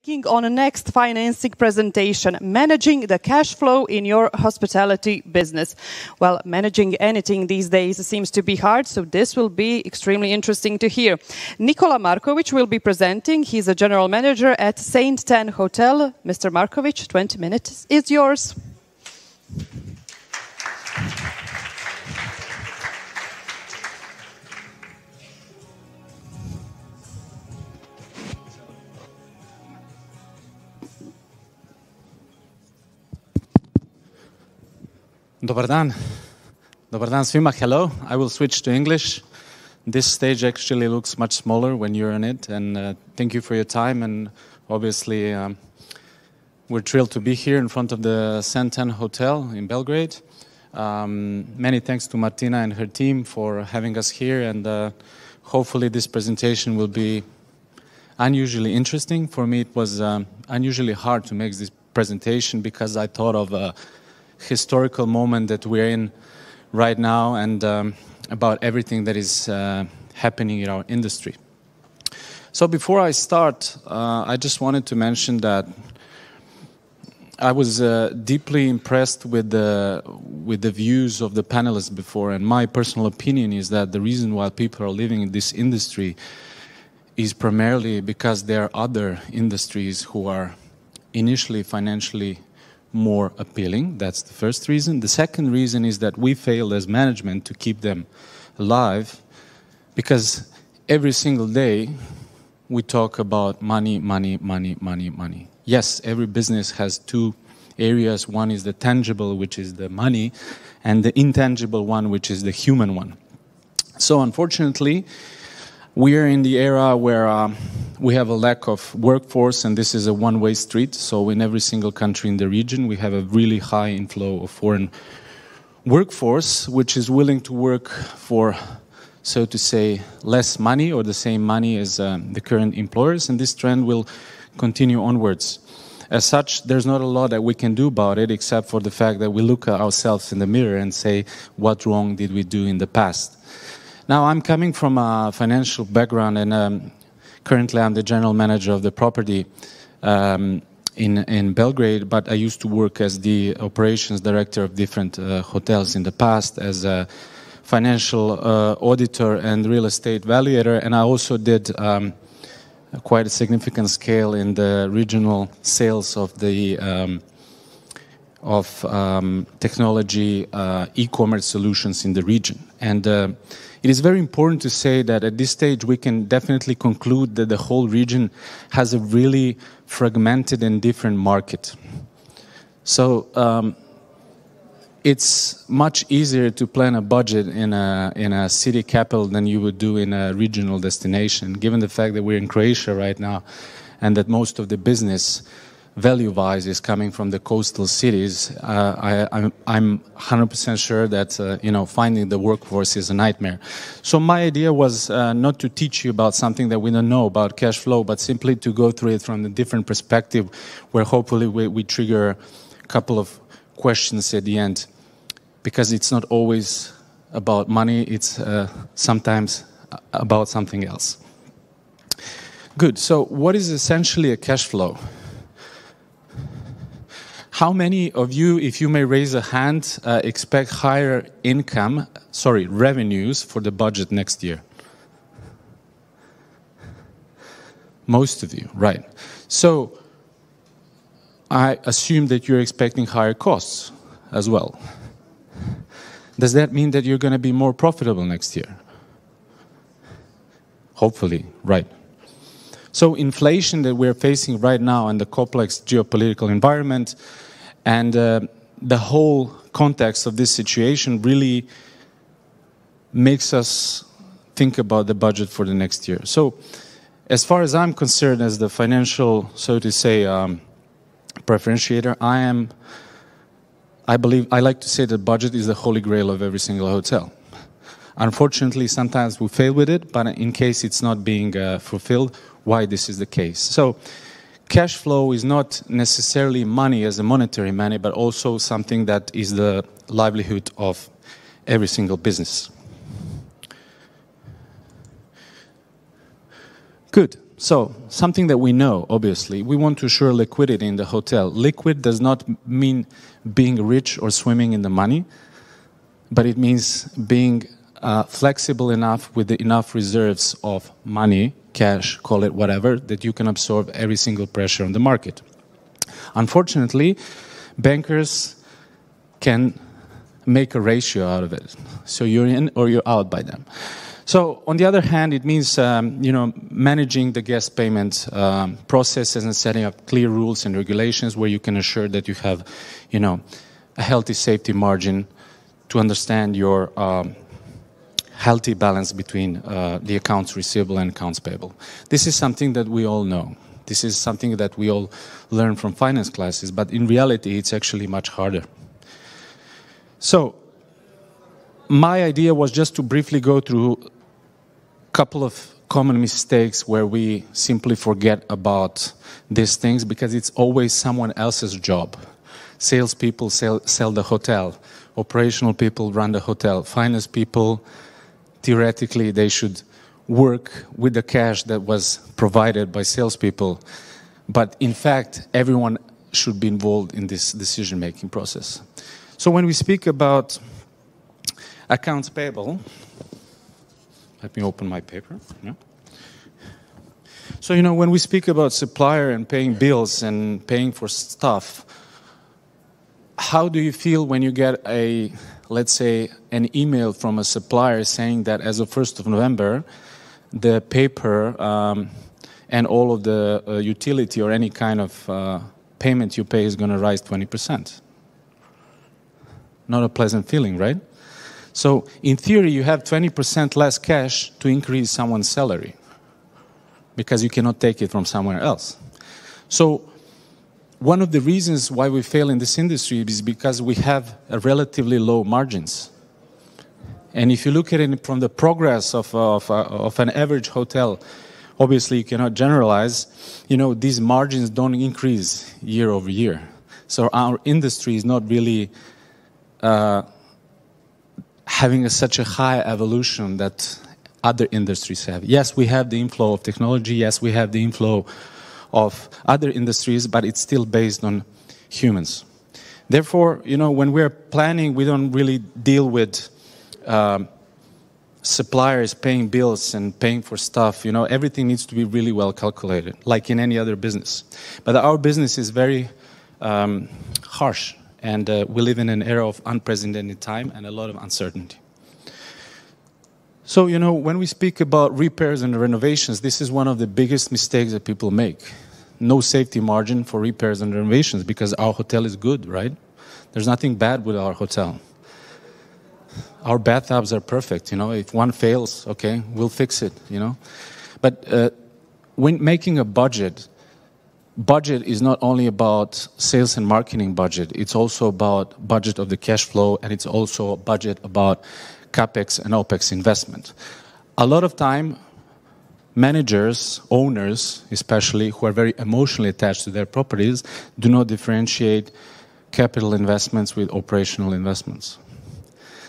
On a next financing presentation, managing the cash flow in your hospitality business. Well, managing anything these days seems to be hard, so this will be extremely interesting to hear. Nikola Marković will be presenting. He's a general manager at Saint Tan Hotel. Mr. Marković, 20 minutes is yours. Dobar dan. Dobar dan svima. Hello. I will switch to English. This stage actually looks much smaller when you're in it, and thank you for your time. And obviously, we're thrilled to be here in front of the Santan Hotel in Belgrade. Many thanks to Martina and her team for having us here, and hopefully this presentation will be unusually interesting. For me, it was unusually hard to make this presentation because I thought of a historical moment that we're in right now, and about everything that is happening in our industry. So before I start, I just wanted to mention that I was deeply impressed with the views of the panelists before, and my personal opinion is that the reason why people are living in this industry is primarily because there are other industries who are initially financially more appealing. That's the first reason. The second reason is that we failed as management to keep them alive, because every single day we talk about money, money, money, money, money. Yes, every business has two areas. One is the tangible, which is the money, and the intangible one, which is the human one. So unfortunately, we are in the era where we have a lack of workforce, and this is a one-way street. So in every single country in the region, we have a really high inflow of foreign workforce, which is willing to work for, so to say, less money or the same money as the current employers, and this trend will continue onwards. As such, there's not a lot that we can do about it, except for the fact that we look at ourselves in the mirror and say, what wrong did we do in the past? Now, I'm coming from a financial background, and currently I'm the general manager of the property in Belgrade, but I used to work as the operations director of different hotels in the past, as a financial auditor and real estate valuator, and I also did quite a significant scale in the regional sales of the technology e-commerce solutions in the region. And it is very important to say that at this stage we can definitely conclude that the whole region has a really fragmented and different market. So it's much easier to plan a budget in a city capital than you would do in a regional destination, given the fact that we're in Croatia right now and that most of the business value-wise is coming from the coastal cities. I'm 100% sure that finding the workforce is a nightmare. So my idea was not to teach you about something that we don't know about cash flow, but simply to go through it from a different perspective, where hopefully we trigger a couple of questions at the end, because it's not always about money, it's sometimes about something else. Good. So what is essentially a cash flow? How many of you, if you may raise a hand, expect higher revenues for the budget next year? Most of you, right. So I assume that you're expecting higher costs as well. Does that mean that you're going to be more profitable next year? Hopefully, right. So inflation that we're facing right now in the complex geopolitical environment and the whole context of this situation really makes us think about the budget for the next year. So as far as I'm concerned, as the financial, so to say, preferentiator, I like to say that budget is the holy grail of every single hotel. Unfortunately, sometimes we fail with it, but in case it's not being fulfilled, why this is the case. So cash flow is not necessarily money as a monetary money, but also something that is the livelihood of every single business. Good. So, something that we know, obviously, we want to assure liquidity in the hotel. Liquid does not mean being rich or swimming in the money, but it means being flexible enough with enough reserves of money, cash, call it whatever, that you can absorb every single pressure on the market. Unfortunately, bankers can make a ratio out of it. So you're in or you're out by them. So on the other hand, it means managing the guest payment processes and setting up clear rules and regulations where you can assure that you have, a healthy safety margin to understand your healthy balance between the accounts receivable and accounts payable. This is something that we all know. This is something that we all learn from finance classes, but in reality, it's actually much harder. So my idea was just to briefly go through a couple of common mistakes where we simply forget about these things because it's always someone else's job. Salespeople sell the hotel. Operational people run the hotel. Finance people, theoretically, they should work with the cash that was provided by salespeople. But in fact, everyone should be involved in this decision-making process. So when we speak about accounts payable, let me open my paper. Yeah. So, when we speak about supplier and paying bills and paying for stuff, how do you feel when you get let's say, an email from a supplier saying that as of 1st of November, the paper and all of the utility or any kind of payment you pay is going to rise 20%? Not a pleasant feeling, right? So in theory, you have 20% less cash to increase someone's salary because you cannot take it from somewhere else. So one of the reasons why we fail in this industry is because we have a relatively low margins. And if you look at it from the progress of an average hotel, obviously you cannot generalize, these margins don't increase year over year. So our industry is not really having such a high evolution that other industries have. Yes, we have the inflow of technology. Yes, we have the inflow of other industries, but it's still based on humans. Therefore, when we're planning, we don't really deal with suppliers paying bills and paying for stuff. Everything needs to be really well calculated, like in any other business. But our business is very harsh. And we live in an era of unprecedented time and a lot of uncertainty. So, when we speak about repairs and renovations, this is one of the biggest mistakes that people make. No safety margin for repairs and renovations because our hotel is good, right? There's nothing bad with our hotel. Our bathtubs are perfect, If one fails, okay, we'll fix it, But when making a budget is not only about sales and marketing budget, it's also about budget of the cash flow, and it's also a budget about CapEx and OpEx investment. A lot of time, managers, owners especially, who are very emotionally attached to their properties, do not differentiate capital investments with operational investments.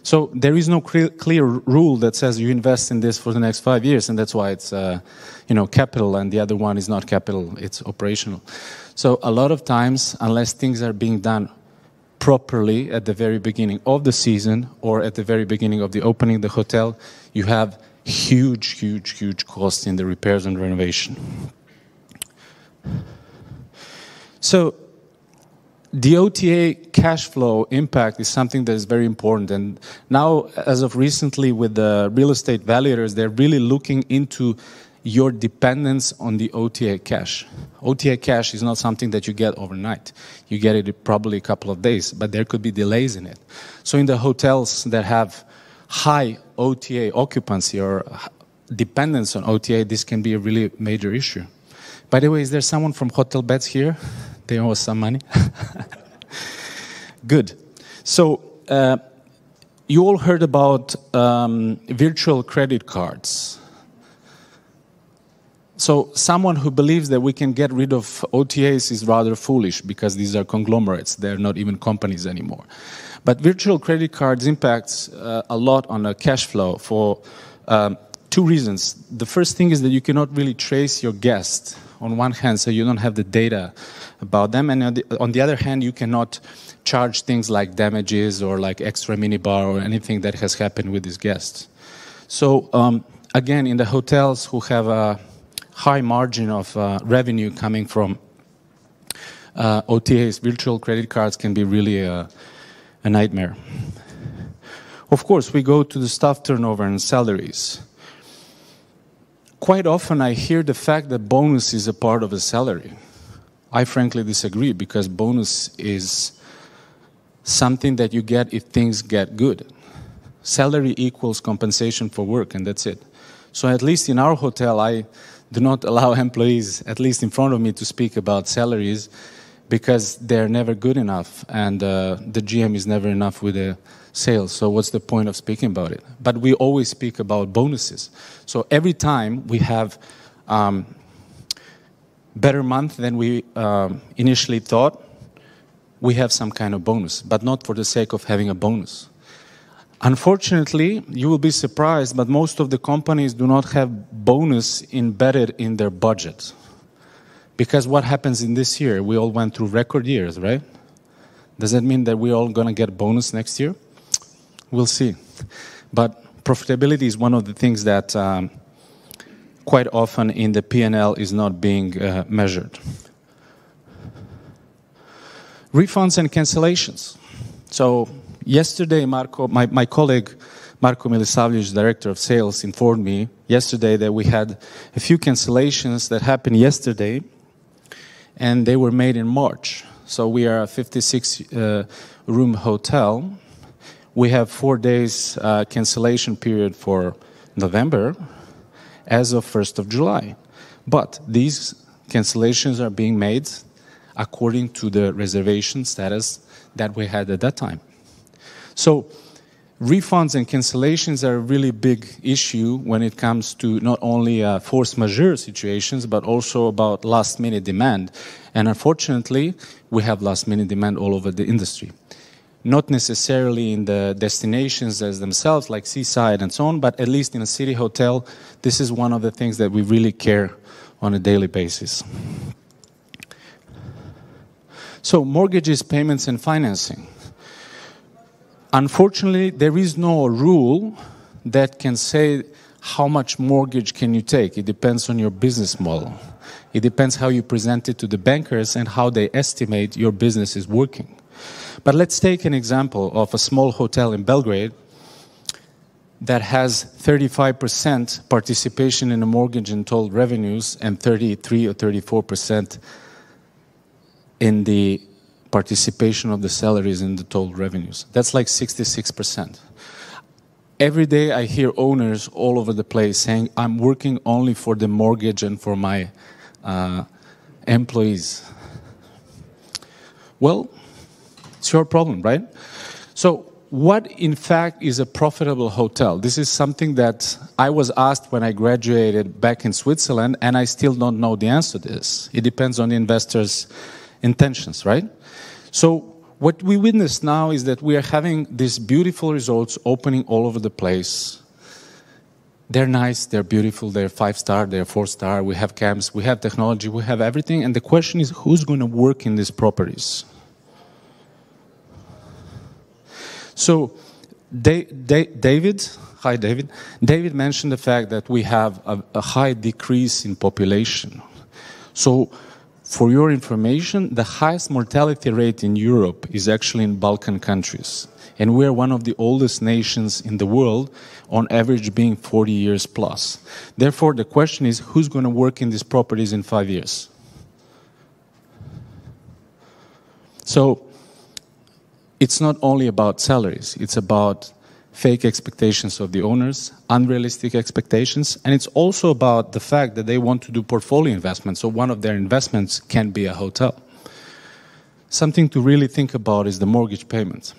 So there is no clear rule that says you invest in this for the next 5 years, and that's why it's capital, and the other one is not capital, it's operational. So a lot of times, unless things are being done properly at the very beginning of the season or at the very beginning of the opening of the hotel, you have huge costs in the repairs and renovation. So the OTA cash flow impact is something that is very important. And now, as of recently, with the real estate valuators, they're really looking into your dependence on the OTA cash. OTA cash is not something that you get overnight. You get it probably a couple of days, but there could be delays in it. So in the hotels that have high OTA occupancy or dependence on OTA, this can be a really major issue. By the way, is there someone from Hotel Beds here? They owe us some money. Good. So you all heard about virtual credit cards. So someone who believes that we can get rid of OTAs is rather foolish because these are conglomerates. They're not even companies anymore. But virtual credit cards impacts a lot on the cash flow for two reasons. The first thing is that you cannot really trace your guests on one hand, so you don't have the data about them, and on the other hand, you cannot charge things like damages or like extra minibar or anything that has happened with these guests. So again, in the hotels who have a high margin of revenue coming from OTAs, virtual credit cards can be really a nightmare. Of course, we go to the staff turnover and salaries. Quite often I hear the fact that bonus is a part of a salary. I frankly disagree, because bonus is something that you get if things get good. Salary equals compensation for work, and that's it. So at least in our hotel, I do not allow employees, at least in front of me, to speak about salaries, because they're never good enough, and the GM is never enough with the sales. So what's the point of speaking about it? But we always speak about bonuses. So every time we have better month than we initially thought, we have some kind of bonus, but not for the sake of having a bonus. Unfortunately, you will be surprised, but most of the companies do not have bonus embedded in their budget. Because what happens in this year? We all went through record years, right? Does that mean that we're all going to get bonus next year? We'll see. But profitability is one of the things that quite often in the P&L is not being measured. Refunds and cancellations. So yesterday, my colleague Marko Milisavljević, Director of Sales, informed me yesterday that we had a few cancellations that happened yesterday, and they were made in March. So we are a 56-room hotel. We have 4 days cancellation period for November as of 1st of July. But these cancellations are being made according to the reservation status that we had at that time. So refunds and cancellations are a really big issue when it comes to not only force majeure situations, but also about last-minute demand. And unfortunately, we have last-minute demand all over the industry. Not necessarily in the destinations as themselves, like seaside and so on, but at least in a city hotel, this is one of the things that we really care on a daily basis. So mortgages, payments, and financing. Unfortunately, there is no rule that can say how much mortgage can you take. It depends on your business model. It depends how you present it to the bankers and how they estimate your business is working. But let's take an example of a small hotel in Belgrade that has 35% participation in the mortgage and toll revenues and 33 or 34% in the participation of the salaries in the toll revenues. That's like 66%. Every day I hear owners all over the place saying, I'm working only for the mortgage and for my employees. Well, it's your problem, right? So what in fact is a profitable hotel? This is something that I was asked when I graduated back in Switzerland, and I still don't know the answer to this. It depends on the investor's intentions, right? So what we witness now is that we are having these beautiful resorts opening all over the place. They're nice, they're beautiful, they're 5-star, they're 4-star, we have camps, we have technology, we have everything, and the question is, who's going to work in these properties? So David mentioned the fact that we have a high decrease in population. So for your information, the highest mortality rate in Europe is actually in Balkan countries. And we're one of the oldest nations in the world, on average being 40 years plus. Therefore, the question is, who's going to work in these properties in 5 years? So it's not only about salaries, it's about fake expectations of the owners, unrealistic expectations, and it's also about the fact that they want to do portfolio investments, so one of their investments can be a hotel. Something to really think about is the mortgage payments.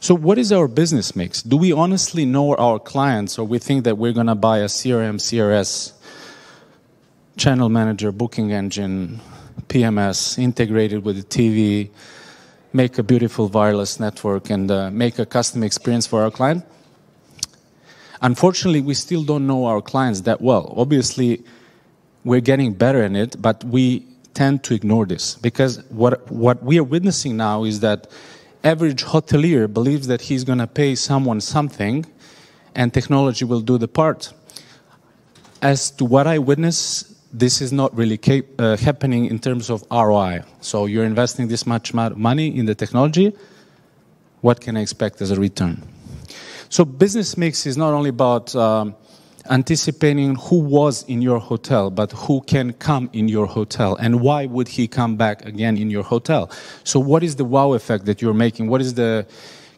So what is our business mix? Do we honestly know our clients, or we think that we're going to buy a CRM, CRS, channel manager, booking engine, PMS, integrated with the TV, make a beautiful wireless network, and make a custom experience for our client? Unfortunately, we still don't know our clients that well. Obviously, we're getting better in it, but we tend to ignore this because what we are witnessing now is that average hotelier believes that he's going to pay someone something and technology will do the part. As to what I witness, this is not really happening in terms of ROI. So you're investing this much money in the technology, what can I expect as a return? So business mix is not only about anticipating who was in your hotel, but who can come in your hotel and why would he come back again in your hotel. So what is the wow effect that you're making? What is the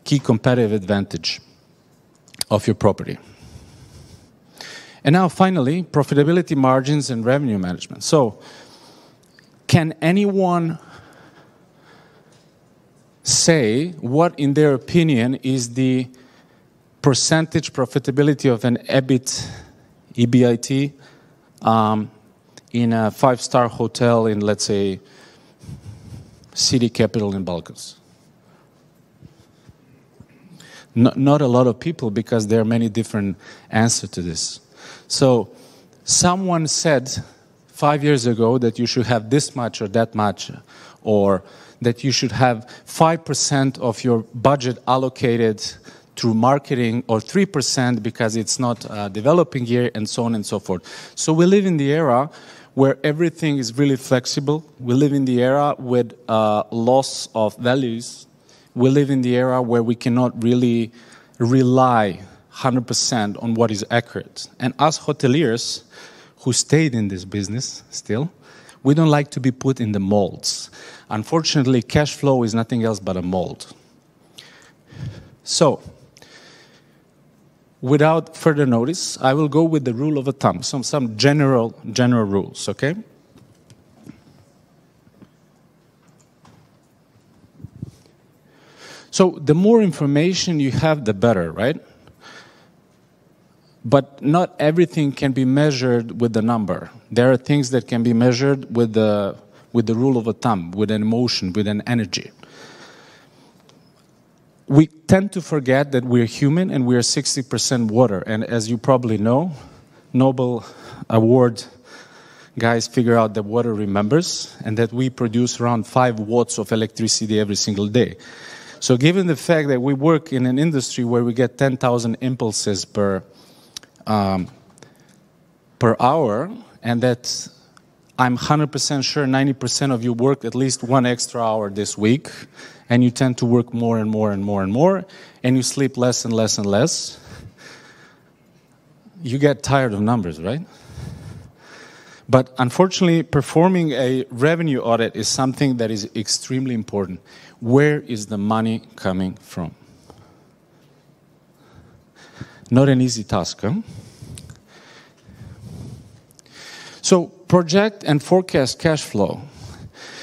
key competitive advantage of your property? And now finally, profitability margins and revenue management. So can anyone say what in their opinion is the percentage profitability of an EBIT in a 5-star hotel in, let's say, city capital in Balkans? Not a lot of people, because there are many different answers to this. So someone said 5 years ago that you should have this much or that much, or that you should have 5% of your budget allocated through marketing, or 3% because it's not a developing year, and so on and so forth. So we live in the era where everything is really flexible. We live in the era with loss of values. We live in the era where we cannot really rely 100% on what is accurate. And us hoteliers who stayed in this business still, we don't like to be put in the molds. Unfortunately, cash flow is nothing else but a mold. So, without further notice, I will go with the rule of thumb, some general rules, okay? So the more information you have, the better, right? But not everything can be measured with the number. There are things that can be measured with the rule of thumb, with an emotion, with an energy. We tend to forget that we're human and we are 60% water. And as you probably know, Nobel Award guys figure out that water remembers and that we produce around 5 watts of electricity every single day. So given the fact that we work in an industry where we get 10,000 impulses per hour, and that I'm 100% sure 90% of you work at least 1 extra hour this week, and you tend to work more and more and more and more, and you sleep less and less and less, you get tired of numbers, right? But unfortunately, performing a revenue audit is something that is extremely important. Where is the money coming from? Not an easy task, huh? So, project and forecast cash flow.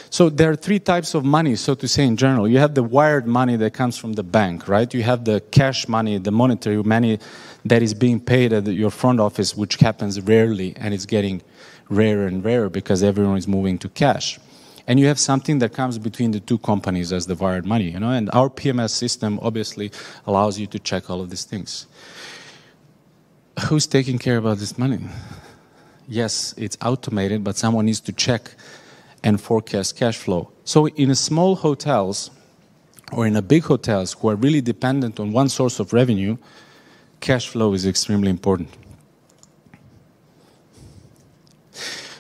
So there are 3 types of money, so to say, in general. You have the wired money that comes from the bank, right? You have the cash money, the monetary money that is being paid at your front office, which happens rarely, and it's getting rarer and rarer because everyone is moving to cash. And you have something that comes between the 2 companies as the wired money, you know? And our PMS system obviously allows you to check all of these things. Who's taking care about this money? Yes, it's automated, but someone needs to check and forecast cash flow. So in a small hotels or in a big hotels who are really dependent on one source of revenue, cash flow is extremely important.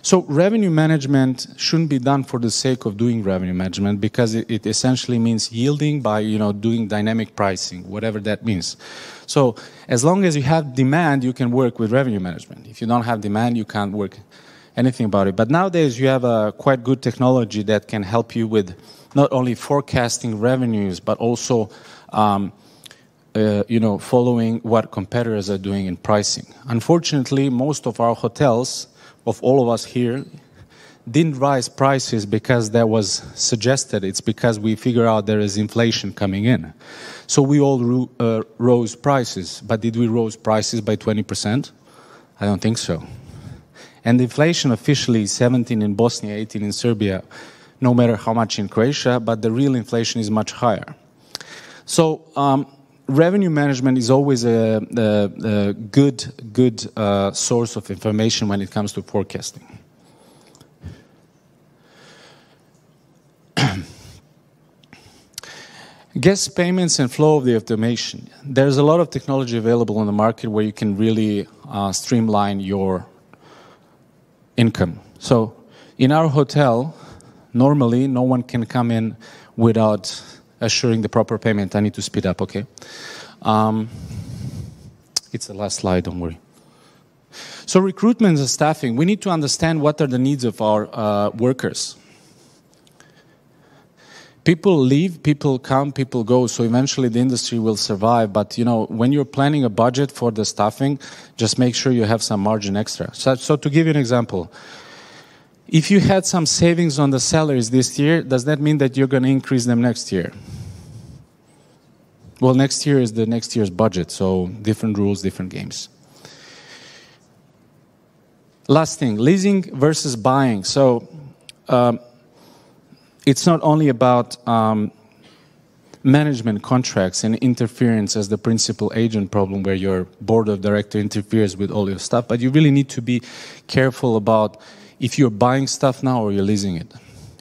So revenue management shouldn't be done for the sake of doing revenue management, because it essentially means yielding by, doing dynamic pricing, whatever that means. So as long as you have demand, you can work with revenue management. If you don't have demand, you can't work anything about it. But nowadays you have a quite good technology that can help you with not only forecasting revenues, but also following what competitors are doing in pricing. Unfortunately, most of our hotels, of all of us here, didn't rise prices because that was suggested. It's because we figure out there is inflation coming in. So we all rose prices. But did we raise prices by 20%? I don't think so. And inflation officially is 17 in Bosnia, 18 in Serbia, no matter how much in Croatia, but the real inflation is much higher. So revenue management is always a good source of information when it comes to forecasting. Guest payments and flow of the automation. There's a lot of technology available on the market where you can really streamline your income. So in our hotel, normally no one can come in without assuring the proper payment. I need to speed up, okay? It's the last slide, don't worry. So recruitment and staffing, we need to understand what are the needs of our workers. People leave, people come, people go, so eventually the industry will survive. But, you know, when you're planning a budget for the staffing, just make sure you have some margin extra. So to give you an example, if you had some savings on the salaries this year, does that mean that you're going to increase them next year? Well, next year is the next year's budget, so different rules, different games. Last thing, leasing versus buying. So it's not only about management contracts and interference as the principal agent problem where your board of directors interferes with all your stuff, but you really need to be careful about if you're buying stuff now or you're leasing it.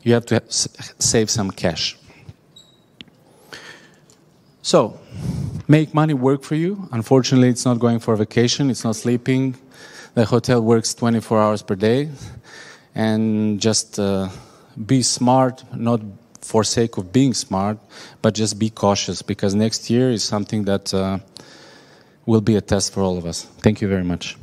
You have to save some cash. So, make money work for you. Unfortunately, it's not going for a vacation, it's not sleeping. The hotel works 24 hours per day. And just be smart, not for sake of being smart, but just be cautious, because next year is something that will be a test for all of us. Thank you very much.